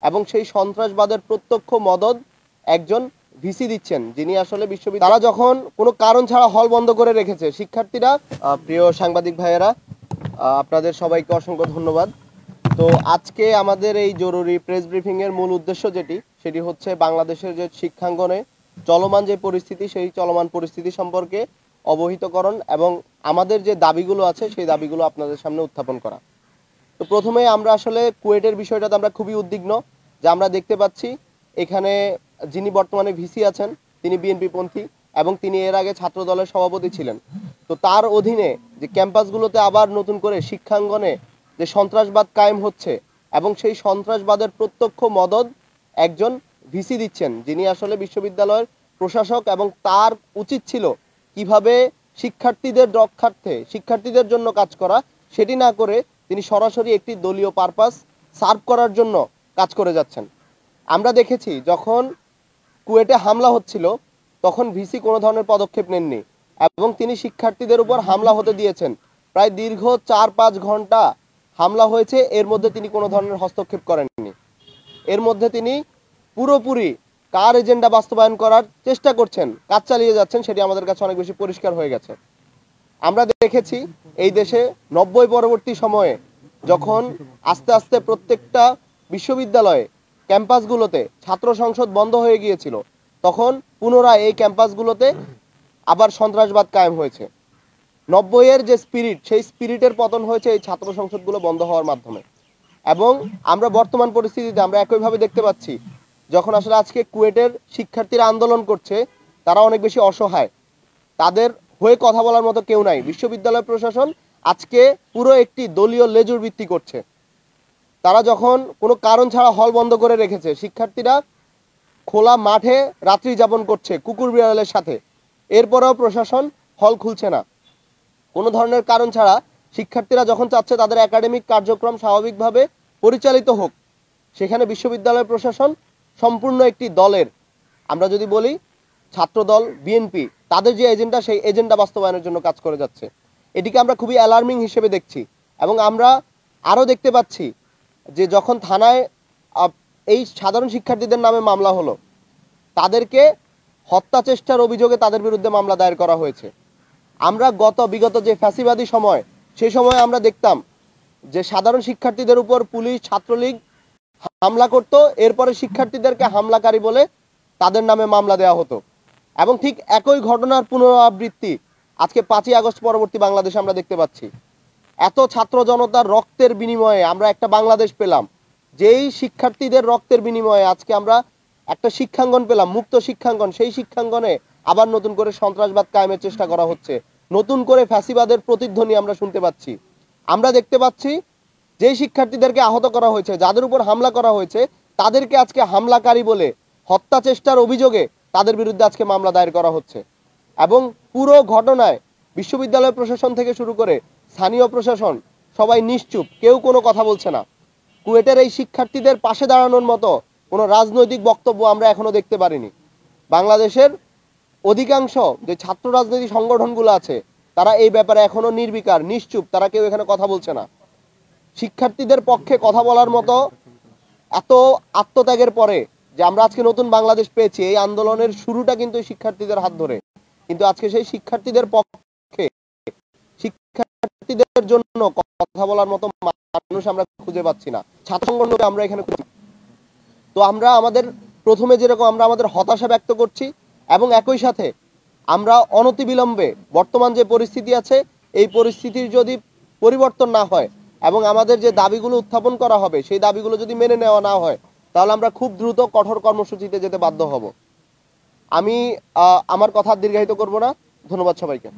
এবং সেই সন্ত্রাসবাদের প্রত্যক্ষ মদদ একজন ভিসি দিচ্ছেন, যিনি আসলে বিশ্ববিদ্যালয় তারা যখন কোনো কারণ ছাড়া হল বন্ধ করে রেখেছে শিক্ষার্থীরা। প্রিয় সাংবাদিক ভাইয়েরা, আপনাদের সবাইকে অসংখ্য ধন্যবাদ। তো আজকে আমাদের এই জরুরি প্রেস ব্রিফিং এর মূল উদ্দেশ্য সেটি হচ্ছে বাংলাদেশের যে শিক্ষাঙ্গনে চলমান যে পরিস্থিতি, সেই চলমান পরিস্থিতি সম্পর্কে অবহিতকরণ এবং আমাদের যে দাবিগুলো আছে সেই দাবিগুলো আপনাদের সামনে উত্থাপন করা। তো প্রথমে আমরা আসলে কুয়েটের বিষয়টাতে আমরা খুবই উদ্বিগ্ন, যে আমরা দেখতে পাচ্ছি এখানে যিনি বর্তমানে ভিসি আছেন তিনি বিএনপি পন্থী এবং তিনি এর আগে ছাত্র দলের সভাপতি ছিলেন। তো তার অধীনে যে ক্যাম্পাসগুলোতে আবার নতুন করে শিক্ষাঙ্গনে যে সন্ত্রাসবাদ কায়েম হচ্ছে এবং সেই সন্ত্রাসবাদের প্রত্যক্ষ মদদ একজন ভিসি দিচ্ছেন, যিনি আসলে বিশ্ববিদ্যালয়ের প্রশাসক, এবং তার উচিত ছিল কিভাবে শিক্ষার্থীদের রক্ষার্থে শিক্ষার্থীদের জন্য কাজ করা, সেটি না করে তিনি সরাসরি একটি দলীয় পারপাস সার্ভ করার জন্য কাজ করে যাচ্ছেন। আমরা দেখেছি যখন কুয়েটে হামলা হচ্ছিল তখন ভিসি কোনো ধরনের পদক্ষেপ নেননি এবং তিনি শিক্ষার্থীদের উপর হামলা হতে দিয়েছেন। প্রায় দীর্ঘ 4-5 ঘন্টা হামলা হয়েছে, এর মধ্যে তিনি কোনো ধরনের হস্তক্ষেপ করেননি। এর মধ্যে তিনি পুরোপুরি কার এজেন্ডা বাস্তবায়ন করার চেষ্টা করছেন, কাজ চালিয়ে যাচ্ছেন, সেটি আমাদের কাছে অনেক বেশি পরিষ্কার হয়ে গেছে। আমরা দেখেছি এই দেশে 90 পরবর্তী সময়ে যখন আস্তে আস্তে প্রত্যেকটা বিশ্ববিদ্যালয়ে ক্যাম্পাসগুলোতে ছাত্র সংসদ বন্ধ হয়ে গিয়েছিল, তখন পুনরায় এই ক্যাম্পাসগুলোতে আবার সন্ত্রাসবাদ কায়েম হয়েছে। 90-এর যে স্পিরিট, সেই স্পিরিটের পতন হয়েছে এই ছাত্র সংসদগুলো বন্ধ হওয়ার মাধ্যমে। এবং আমরা বর্তমান পরিস্থিতিতে আমরা একইভাবে দেখতে পাচ্ছি, যখন আসলে আজকে কুয়েটের শিক্ষার্থীরা আন্দোলন করছে, তারা অনেক বেশি অসহায়, তাদের হয়ে কথা বলার মতো কেউ নাই। বিশ্ববিদ্যালয় প্রশাসন আজকে পুরো একটি দলীয় লেজুর ভিত্তি করছে। তারা যখন কোনো কারণ ছাড়া হল বন্ধ করে রেখেছে, শিক্ষার্থীরা খোলা মাঠে রাত্রি যাপন করছে কুকুর বিড়ালের সাথে, এরপরেও প্রশাসন হল খুলছে না। কোনো ধরনের কারণ ছাড়া শিক্ষার্থীরা যখন চাচ্ছে তাদের একাডেমিক কার্যক্রম স্বাভাবিকভাবে পরিচালিত হোক, সেখানে বিশ্ববিদ্যালয় প্রশাসন সম্পূর্ণ একটি দলের, আমরা যদি বলি ছাত্রদল, বিএনপি, তাদের যে এজেন্ডা, সেই এজেন্ডা বাস্তবায়নের জন্য কাজ করে যাচ্ছে। এটিকে আমরা খুবই অ্যালার্মিং হিসেবে দেখছি। এবং আমরা আরও দেখতে পাচ্ছি যে যখন থানায় এই সাধারণ শিক্ষার্থীদের নামে মামলা হলো, তাদেরকে হত্যা চেষ্টার অভিযোগে তাদের বিরুদ্ধে মামলা দায়ের করা হয়েছে। আমরা বিগত যে ফ্যাসিবাদী সময়, সেই সময় আমরা দেখতাম যে সাধারণ শিক্ষার্থীদের উপর পুলিশ, ছাত্রলীগ হামলা করত, এরপরে শিক্ষার্থীদেরকে হামলাকারী বলে তাদের নামে মামলা দেওয়া হতো। এবং ঠিক একই ঘটনার পুনরাবৃত্তি আজকে 5ই আগস্ট পরবর্তী বাংলাদেশে আমরা দেখতে পাচ্ছি। এত ছাত্র জনতার রক্তের বিনিময়ে আমরা একটা বাংলাদেশ পেলাম, যেই শিক্ষার্থীদের রক্তের বিনিময়ে আজকে আমরা একটা শিক্ষাঙ্গন পেলাম, মুক্ত শিক্ষাঙ্গন। সেই শিক্ষাঙ্গনে আবার নতুন করে সন্ত্রাসবাদ কায়েমের চেষ্টা করা হচ্ছে, নতুন করে ফ্যাসিবাদের প্রতিধ্বনি আমরা শুনতে পাচ্ছি। আমরা দেখতে পাচ্ছি যেই শিক্ষার্থীদেরকে আহত করা হয়েছে, যাদের উপর হামলা করা হয়েছে, তাদেরকে আজকে হামলাকারী বলে হত্যা চেষ্টার অভিযোগে তাদের বিরুদ্ধে আজকে মামলা দায়ের করা হচ্ছে। এবং পুরো ঘটনায় বিশ্ববিদ্যালয় প্রশাসন থেকে শুরু করে স্থানীয় প্রশাসন সবাই নিশ্চুপ, কেউ কোনো কথা বলছে না। কুয়েটের এই শিক্ষার্থীদের পাশে দাঁড়ানোর মতো কোনো রাজনৈতিক বক্তব্য আমরা এখনো দেখতে পারিনি। বাংলাদেশের অধিকাংশ যে ছাত্র রাজনৈতিক সংগঠনগুলো আছে, তারা এই ব্যাপারে এখনো নির্বিকার, নিশ্চুপ, তারা কেউ এখানে কথা বলছে না। শিক্ষার্থীদের পক্ষে কথা বলার মতো এত আত্মত্যাগের পরে যে আমরা আজকে নতুন বাংলাদেশ পেয়েছি, এই আন্দোলনের শুরুটা কিন্তু শিক্ষার্থীদের হাত ধরে। কিন্তু আজকে সেই শিক্ষার্থীদের পক্ষে, শিক্ষার্থীদের জন্য কথা বলার মতো মানুষ আমরা খুঁজে পাচ্ছি না। ছাত্র সংগঠন আমরা এখানে খুঁজছি। তো আমরা আমাদের প্রথমে যেরকম আমরা আমাদের হতাশা ব্যক্ত করছি, এবং একই সাথে আমরা অনতিবিলম্বে বর্তমান যে পরিস্থিতি আছে, এই পরিস্থিতির যদি পরিবর্তন না হয় এবং আমাদের যে দাবিগুলো উত্থাপন করা হবে, সেই দাবিগুলো যদি মেনে নেওয়া না হয়, তাহলে আমরা খুব দ্রুত কঠোর কর্মসূচিতে যেতে বাধ্য হব। আমি আমার কথা দীর্ঘায়িত করব না। ধন্যবাদ সবাইকে।